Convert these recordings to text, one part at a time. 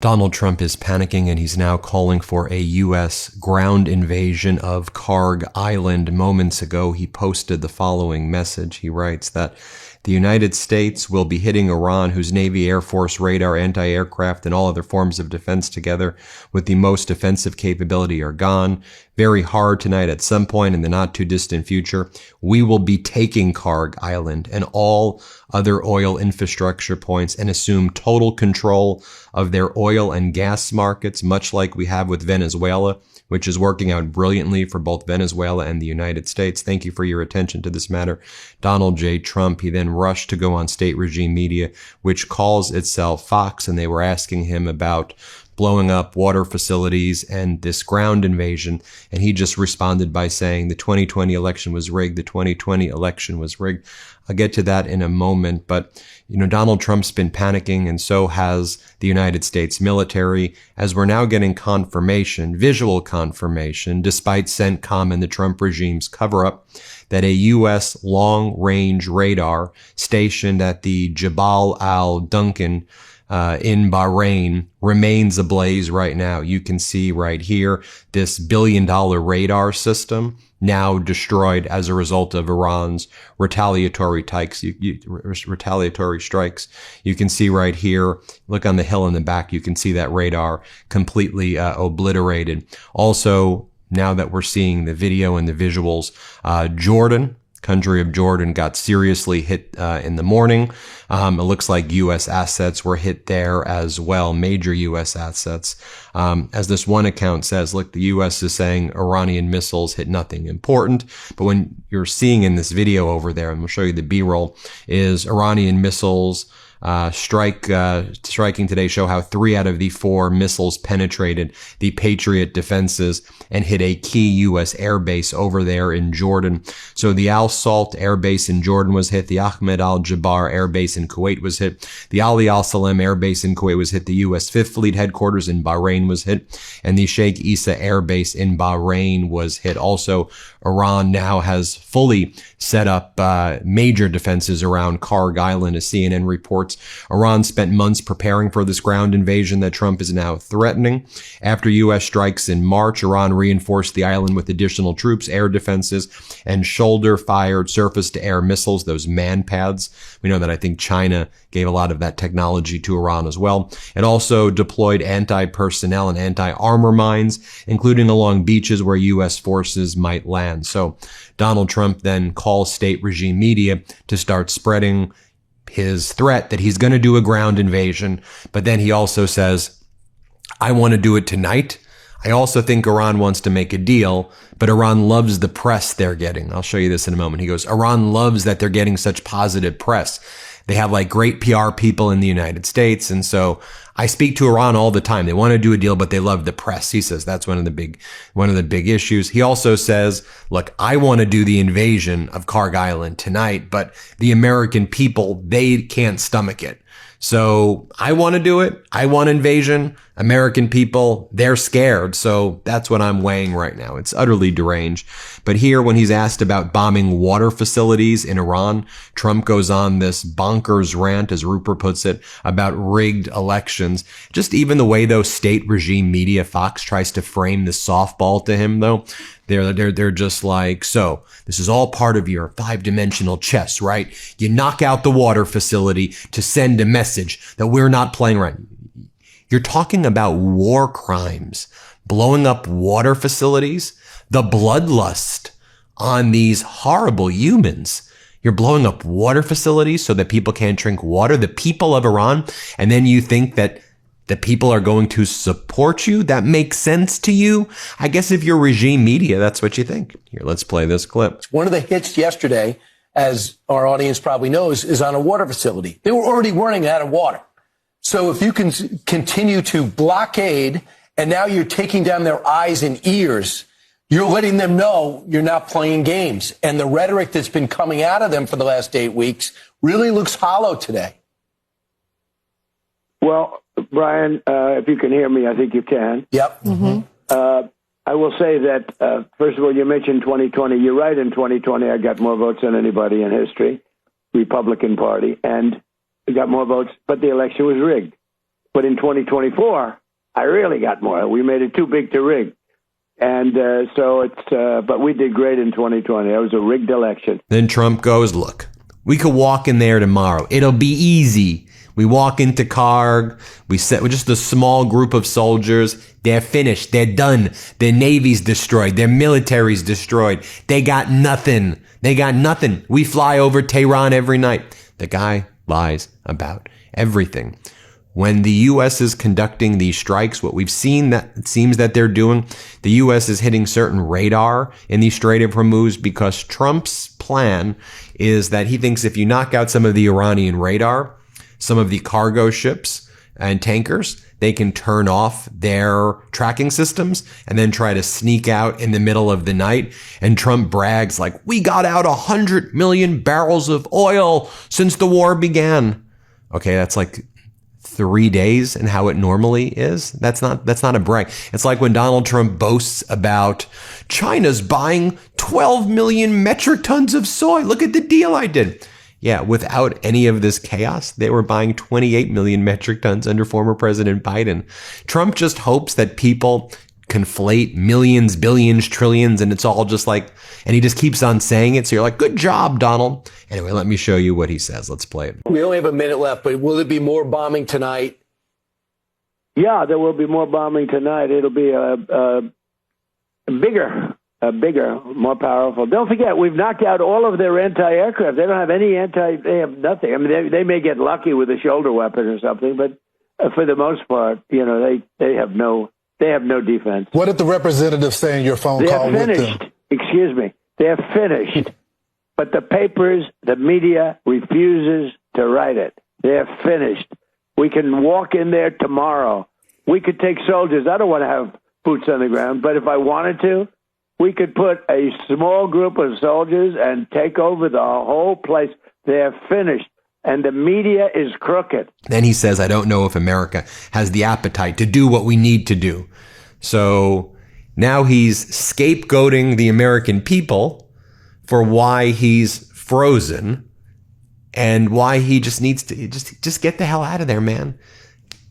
Donald Trump is panicking, and he's now calling for a U.S. ground invasion of Kharg Island. Moments ago, he posted the following message. He writes that the United States will be hitting Iran, whose Navy, Air Force, radar, anti-aircraft, and all other forms of defense together with the most offensive capability are gone. Very hard tonight at some point in the not too distant future. We will be taking Kharg Island and all other oil infrastructure points and assume total control of their oil and gas markets, much like we have with Venezuela, which is working out brilliantly for both Venezuela and the United States. Thank you for your attention to this matter. Donald J. Trump. He then rushed to go on state regime media, which calls itself Fox, and they were asking him about blowing up water facilities and this ground invasion. And he just responded by saying the 2020 election was rigged. The 2020 election was rigged. I'll get to that in a moment. But, Donald Trump's been panicking, and so has the United States military, as we're now getting confirmation, visual confirmation, despite CENTCOM and the Trump regime's cover-up, that a U.S. long-range radar stationed at the Jabal al-Duncan in Bahrain remains ablaze right now. You can see right here this billion-dollar radar system now destroyed as a result of Iran's retaliatory strikes. You can see right here, look on the hill in the back, you can see that radar completely obliterated. Also, now that we're seeing the video and the visuals, Jordan, country of Jordan, got seriously hit in the morning. It looks like U.S. assets were hit there as well, major U.S. assets. As this one account says, look, the U.S. is saying Iranian missiles hit nothing important. But when you're seeing in this video over there, and we'll show you the B-roll, is Iranian missiles striking today show how 3 out of the 4 missiles penetrated the Patriot defenses and hit a key U.S. airbase over there in Jordan. So the Al Salt Air Base in Jordan was hit. The Ahmed Al Jabbar Air Base in Kuwait was hit. The Ali Al Salem Air Base in Kuwait was hit. The U.S. 5th Fleet headquarters in Bahrain was hit. And the Sheikh Issa Air Base in Bahrain was hit. Also, Iran now has fully set up major defenses around Kharg Island, as CNN reports. Iran spent months preparing for this ground invasion that Trump is now threatening. After U.S. strikes in March, Iran reinforced the island with additional troops, air defenses, and shoulder-fired surface-to-air missiles, those man pads. We know that I think China gave a lot of that technology to Iran as well. It also deployed anti-personnel and anti-armor mines, including along beaches where U.S. forces might land. So Donald Trump then calls state regime media to start spreading his threat that he's going to do a ground invasion. But then he also says, I want to do it tonight. I also think Iran wants to make a deal, but Iran loves the press they're getting. I'll show you this in a moment. He goes, Iran loves that they're getting such positive press. They have like great PR people in the United States. And so I speak to Iran all the time. They want to do a deal, but they love the press. He says that's one of the big issues. He also says, look, I want to do the invasion of Kharg Island tonight, but the American people, they can't stomach it. So I want to do it. I want invasion. American people, they're scared. So that's what I'm weighing right now. It's utterly deranged. But here, when he's asked about bombing water facilities in Iran, Trump goes on this bonkers rant, as Rupert puts it, about rigged elections. Just even the way, though, state regime media, Fox, tries to frame the softball to him, though. They're just like, so this is all part of your 5-dimensional chess, right? You knock out the water facility to send a message that we're not playing right. You're talking about war crimes, blowing up water facilities, the bloodlust on these horrible humans. You're blowing up water facilities so that people can't drink water, the people of Iran, and then you think that the people are going to support you? That makes sense to you? I guess if you're regime media, that's what you think. Here, let's play this clip. One of the hits yesterday, as our audience probably knows, is on a water facility. They were already running out of water. So if you can continue to blockade, and now you're taking down their eyes and ears, you're letting them know you're not playing games. And the rhetoric that's been coming out of them for the last 8 weeks really looks hollow today. Well, Brian, if you can hear me, I think you can. Yep. Mm-hmm. I will say that, first of all, you mentioned 2020. You're right, in 2020, I got more votes than anybody in history, Republican Party, and we got more votes, but the election was rigged. But in 2024, I really got more. We made it too big to rig. And but we did great in 2020. That was a rigged election. Then Trump goes, look, we could walk in there tomorrow. It'll be easy. We walk into Kharg. We set with just a small group of soldiers. They're finished. They're done. Their navy's destroyed. Their military's destroyed. They got nothing. They got nothing. We fly over Tehran every night. The guy lies about everything. When the U.S. is conducting these strikes, what we've seen that it seems that they're doing, the U.S. is hitting certain radar in the Strait of Hormuz because Trump's plan is that he thinks if you knock out some of the Iranian radar, some of the cargo ships and tankers, they can turn off their tracking systems and then try to sneak out in the middle of the night. And Trump brags like, we got out 100 million barrels of oil since the war began. Okay, that's like 3 days and how it normally is. That's not a brag. It's like when Donald Trump boasts about China's buying 12 million metric tons of soy. Look at the deal I did. Yeah, without any of this chaos, they were buying 28 million metric tons under former President Biden. Trump just hopes that people conflate millions, billions, trillions, and it's all just like, and he just keeps on saying it. So you're like, good job, Donald. Anyway, let me show you what he says. Let's play it. We only have a minute left, but will there be more bombing tonight? Yeah, there will be more bombing tonight. It'll be bigger, more powerful. Don't forget, we've knocked out all of their anti-aircraft. They don't have any they have nothing. I mean, they may get lucky with a shoulder weapon or something, but for the most part, you know, they have no defense. What did the representative say in your phone call with them? Excuse me. They're finished. But the papers, the media refuses to write it. They're finished. We can walk in there tomorrow. We could take soldiers. I don't want to have boots on the ground, but if I wanted to, we could put a small group of soldiers and take over the whole place. They're finished. And the media is crooked. Then he says, I don't know if America has the appetite to do what we need to do. So now he's scapegoating the American people for why he's frozen and why he just needs to just get the hell out of there, man.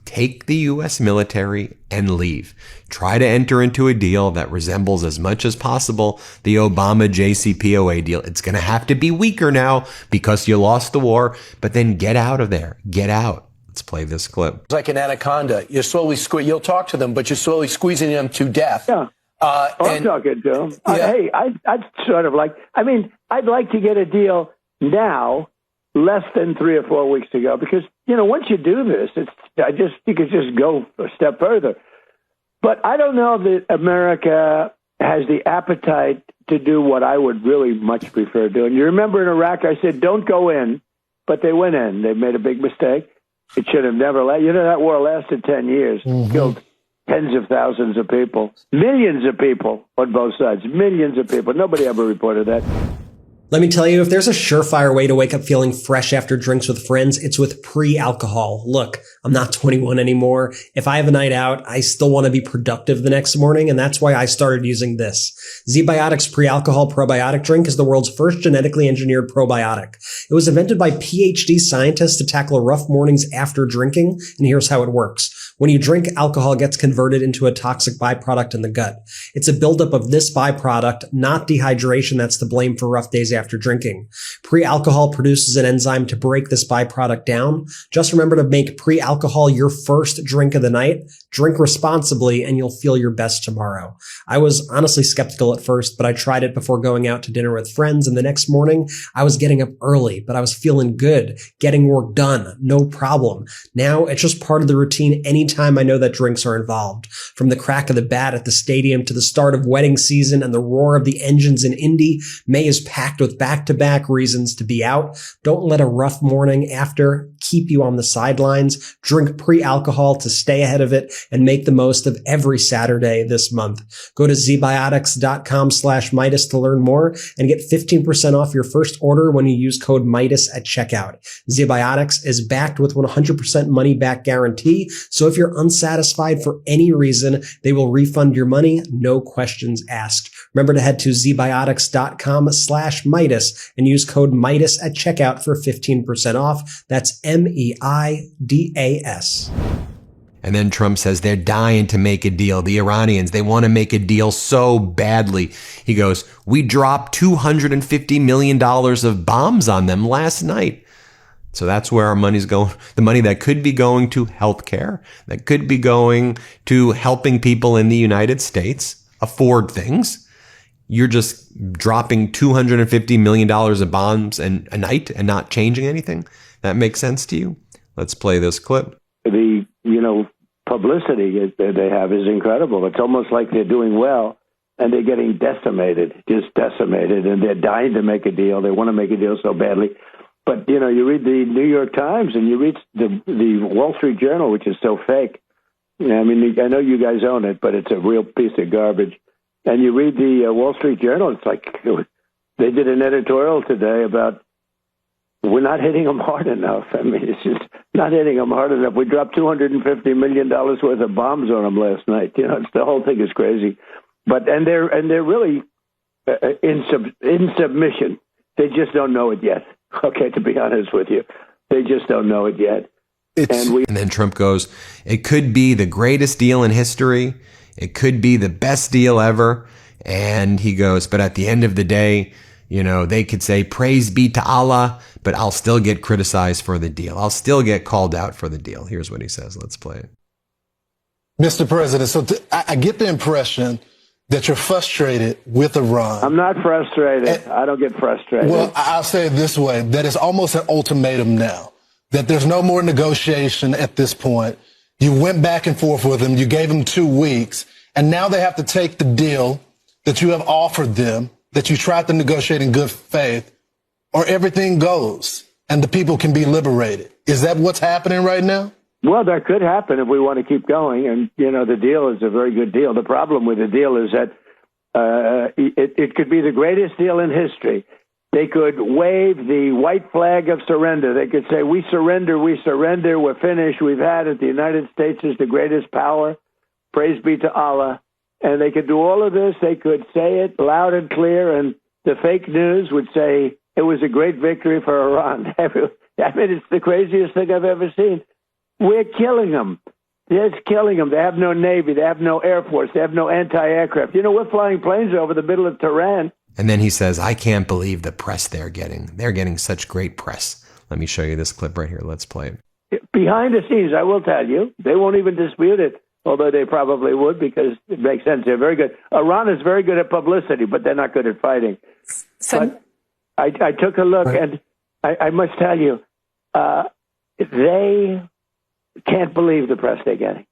Take the U.S. military and leave. Try to enter into a deal that resembles as much as possible the Obama JCPOA deal. It's going to have to be weaker now because you lost the war, but then get out of there. Get out. Let's play this clip. It's like an anaconda. You're slowly you'll talk to them, but you're slowly squeezing them to death. Yeah. I'm talking to them. Yeah. Hey, I'd sort of like, I'd like to get a deal now, less than 3 or 4 weeks ago, because, you know, once you do this, you could just go a step further. But I don't know that America has the appetite to do what I would really much prefer doing. You remember in Iraq, I said, don't go in, but they went in. They made a big mistake. It should have never lasted. You know, that war lasted 10 years, killed tens of thousands of people, millions of people on both sides, millions of people. Nobody ever reported that. Let me tell you, if there's a surefire way to wake up feeling fresh after drinks with friends, it's with pre-alcohol. Look, I'm not 21 anymore. If I have a night out, I still want to be productive the next morning, and that's why I started using this. ZBiotics pre-alcohol probiotic drink is the world's first genetically engineered probiotic. It was invented by PhD scientists to tackle rough mornings after drinking, and here's how it works. When you drink, alcohol gets converted into a toxic byproduct in the gut. It's a buildup of this byproduct, not dehydration, that's to blame for rough days after drinking. Pre-alcohol produces an enzyme to break this byproduct down. Just remember to make pre-alcohol your first drink of the night. Drink responsibly and you'll feel your best tomorrow. I was honestly skeptical at first, but I tried it before going out to dinner with friends, and the next morning I was getting up early, but I was feeling good, getting work done, no problem. Now it's just part of the routine anytime I know that drinks are involved. From the crack of the bat at the stadium to the start of wedding season and the roar of the engines in Indy, May is packed with back-to-back reasons to be out. Don't let a rough morning after keep you on the sidelines. Drink pre-alcohol to stay ahead of it and make the most of every Saturday this month. Go to zbiotics.com/Meidas to learn more and get 15% off your first order when you use code Meidas at checkout. ZBiotics is backed with 100% money back guarantee. So if you're unsatisfied for any reason, they will refund your money. No questions asked. Remember to head to zbiotics.com/Meidas and use code Meidas at checkout for 15% off. That's MEIDAS. And then Trump says they're dying to make a deal. The Iranians, they want to make a deal so badly. He goes, we dropped $250 million of bombs on them last night. So that's where our money's going. The money that could be going to healthcare, that could be going to helping people in the United States afford things. You're just dropping $250 million of bombs a night and not changing anything. That makes sense to you? Let's play this clip. The, publicity they have is incredible. It's almost like they're doing well and they're getting decimated, and they're dying to make a deal. They want to make a deal so badly. But, you read the New York Times and you read the Wall Street Journal, which is so fake. I mean, I know you guys own it, but it's a real piece of garbage. And you read the Wall Street Journal, it's like they did an editorial today about we're not hitting them hard enough. I mean, it's just not hitting them hard enough. We dropped $250 million worth of bombs on them last night. The whole thing is crazy. And they're really in submission. They just don't know it yet. Okay, to be honest with you, they just don't know it yet. And then Trump goes, it could be the greatest deal in history. It could be the best deal ever. And he goes, but at the end of the day, they could say, praise be to Allah, but I'll still get criticized for the deal. I'll still get called out for the deal. Here's what he says. Let's play it. Mr. President, so I get the impression that you're frustrated with Iran. I'm not frustrated. I don't get frustrated. Well, I'll say it this way, that it's almost an ultimatum now, that there's no more negotiation at this point. You went back and forth with them. You gave them 2 weeks, and now they have to take the deal that you have offered them, that you tried to negotiate in good faith, or everything goes and the people can be liberated. Is that what's happening right now? Well, that could happen if we want to keep going. And, the deal is a very good deal. The problem with the deal is that it could be the greatest deal in history. They could wave the white flag of surrender. They could say, we surrender, we're finished, we've had it. The United States is the greatest power. Praise be to Allah. And they could do all of this. They could say it loud and clear, and the fake news would say it was a great victory for Iran. I mean, it's the craziest thing I've ever seen. We're killing them. They're killing them. They have no Navy. They have no Air Force. They have no anti-aircraft. We're flying planes over the middle of Tehran. And then he says, I can't believe the press they're getting. They're getting such great press. Let me show you this clip right here. Let's play it. Behind the scenes, I will tell you, they won't even dispute it, although they probably would because it makes sense. They're very good. Iran is very good at publicity, but they're not good at fighting. But I took a look, and I must tell you, they can't believe the press they're getting.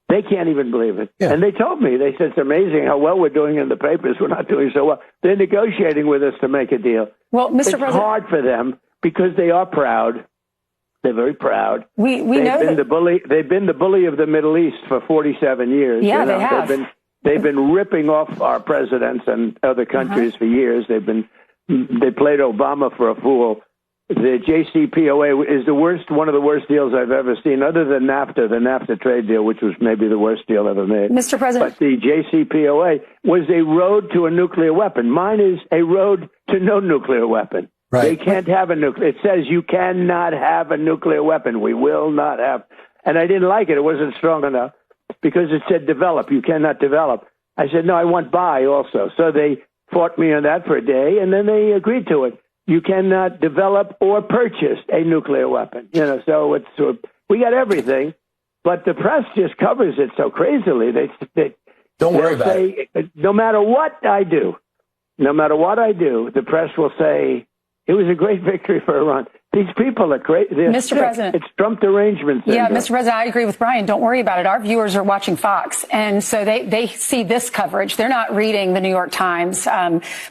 They can't even believe it. Yeah. And they told me, they said, it's amazing how well we're doing in the papers. We're not doing so well. They're negotiating with us to make a deal. Well, Mr. President, it's hard for them because they are proud. They're very proud. We know been the bully. They've been the bully of the Middle East for 47 years. Yeah, they have. They've been ripping off our presidents and other countries for years. They played Obama for a fool. The JCPOA is one of the worst deals I've ever seen, other than NAFTA, the NAFTA trade deal, which was maybe the worst deal ever made. Mr. President. But the JCPOA was a road to a nuclear weapon. Mine is a road to no nuclear weapon. Right. They can't have a nuclear. It says you cannot have a nuclear weapon. We will not have. And I didn't like it. It wasn't strong enough because it said develop. You cannot develop. I said, no, I want buy also. So they fought me on that for a day, and then they agreed to it. You cannot develop or purchase a nuclear weapon. So we got everything, but the press just covers it so crazily. They don't worry about it. No matter what I do, the press will say it was a great victory for Iran. These people are crazy. Mr. President. It's Trump derangement syndrome. Yeah, Mr. President, I agree with Brian. Don't worry about it. Our viewers are watching Fox, and so they see this coverage. They're not reading the New York Times.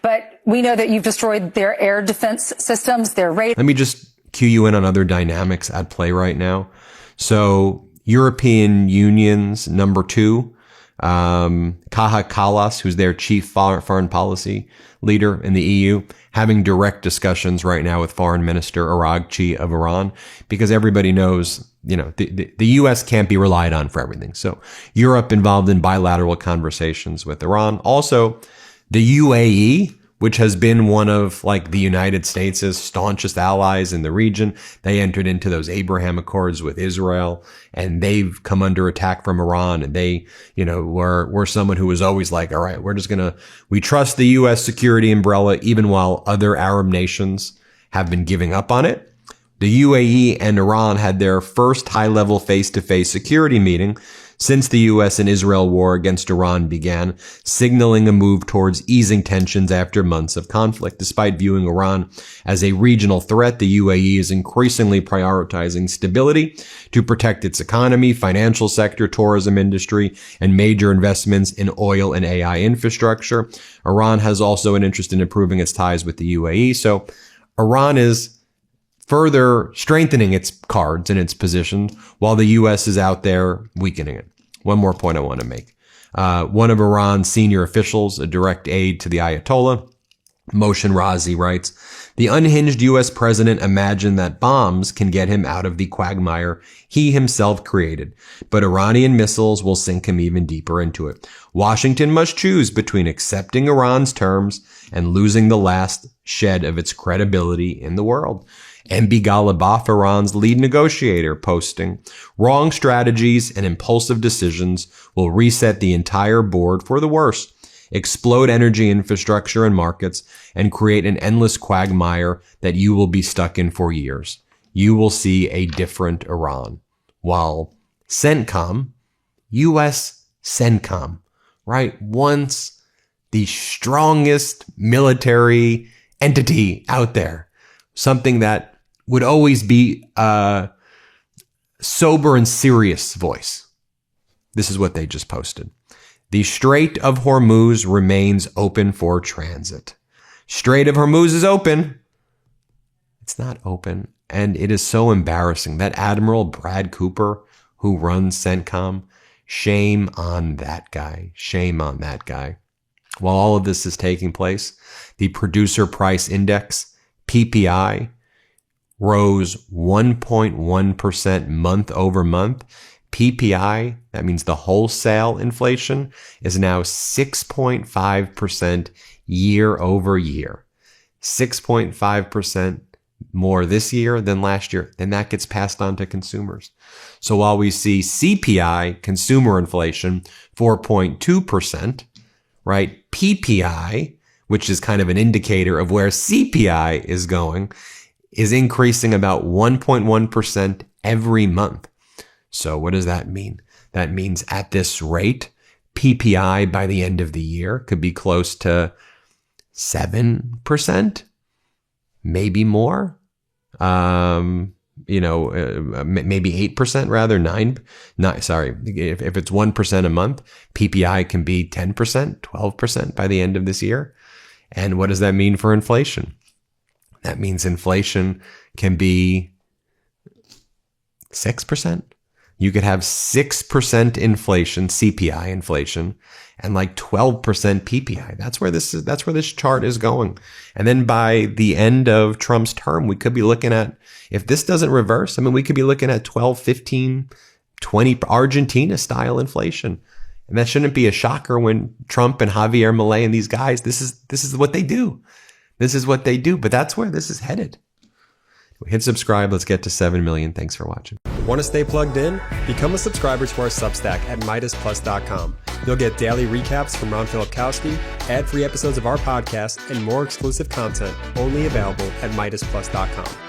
But we know that you've destroyed their air defense systems, their radar. Let me just cue you in on other dynamics at play right now. So European Union's number 2, Kaja Kallas, who's their chief foreign policy leader in the EU, having direct discussions right now with Foreign Minister Araghchi of Iran, because everybody knows, the U.S. can't be relied on for everything. So Europe involved in bilateral conversations with Iran. Also, the UAE, which has been one of like the United States' staunchest allies in the region. They entered into those Abraham Accords with Israel, and they've come under attack from Iran. And they, were someone who was always like, all right, we trust the U.S. security umbrella, even while other Arab nations have been giving up on it. The UAE and Iran had their first high-level face-to-face security meeting since the U.S. and Israel war against Iran began, signaling a move towards easing tensions after months of conflict. Despite viewing Iran as a regional threat, the UAE is increasingly prioritizing stability to protect its economy, financial sector, tourism industry, and major investments in oil and AI infrastructure. Iran has also an interest in improving its ties with the UAE. So Iran is further strengthening its cards and its position while the U.S. is out there weakening it. One more point I want to make. One of Iran's senior officials, a direct aide to the Ayatollah, Moshe Razi, writes, "The unhinged U.S. president imagined that bombs can get him out of the quagmire he himself created, but Iranian missiles will sink him even deeper into it. Washington must choose between accepting Iran's terms and losing the last shed of its credibility in the world." MB Ghalibaf, Iran's lead negotiator, posting, "Wrong strategies and impulsive decisions will reset the entire board for the worse, explode energy infrastructure and markets, and create an endless quagmire that you will be stuck in for years. You will see a different Iran." While CENTCOM, U.S. CENTCOM, right, once the strongest military entity out there, something that would always be a sober and serious voice. This is what they just posted. "The Strait of Hormuz remains open for transit." Strait of Hormuz is open. It's not open. And it is so embarrassing. That Admiral Brad Cooper, who runs CENTCOM, shame on that guy. Shame on that guy. While all of this is taking place, the Producer Price Index, PPI, rose 1.1% month over month. PPI, that means the wholesale inflation, is now 6.5% year over year. 6.5% more this year than last year. Then that gets passed on to consumers. So while we see CPI, consumer inflation, 4.2%, right? PPI, which is kind of an indicator of where CPI is going, is increasing about 1.1% every month. So what does that mean? That means at this rate, PPI by the end of the year could be close to 7%, maybe more. Maybe 8% rather, if it's 1% a month, PPI can be 10%, 12% by the end of this year. And what does that mean for inflation? That means inflation can be 6%. You could have 6% inflation, CPI inflation, and like 12% PPI. That's where this chart is going. And then by the end of Trump's term, we could be looking at, if this doesn't reverse, we could be looking at 12, 15, 20 Argentina style inflation. And that shouldn't be a shocker when Trump and Javier Milei and these guys, this is what they do. This is what they do, but that's where this is headed. Hit subscribe. Let's get to 7 million. Thanks for watching. Want to stay plugged in? Become a subscriber to our Substack at MeidasPlus.com. You'll get daily recaps from Ron Filipkowski, ad-free episodes of our podcast, and more exclusive content only available at MeidasPlus.com.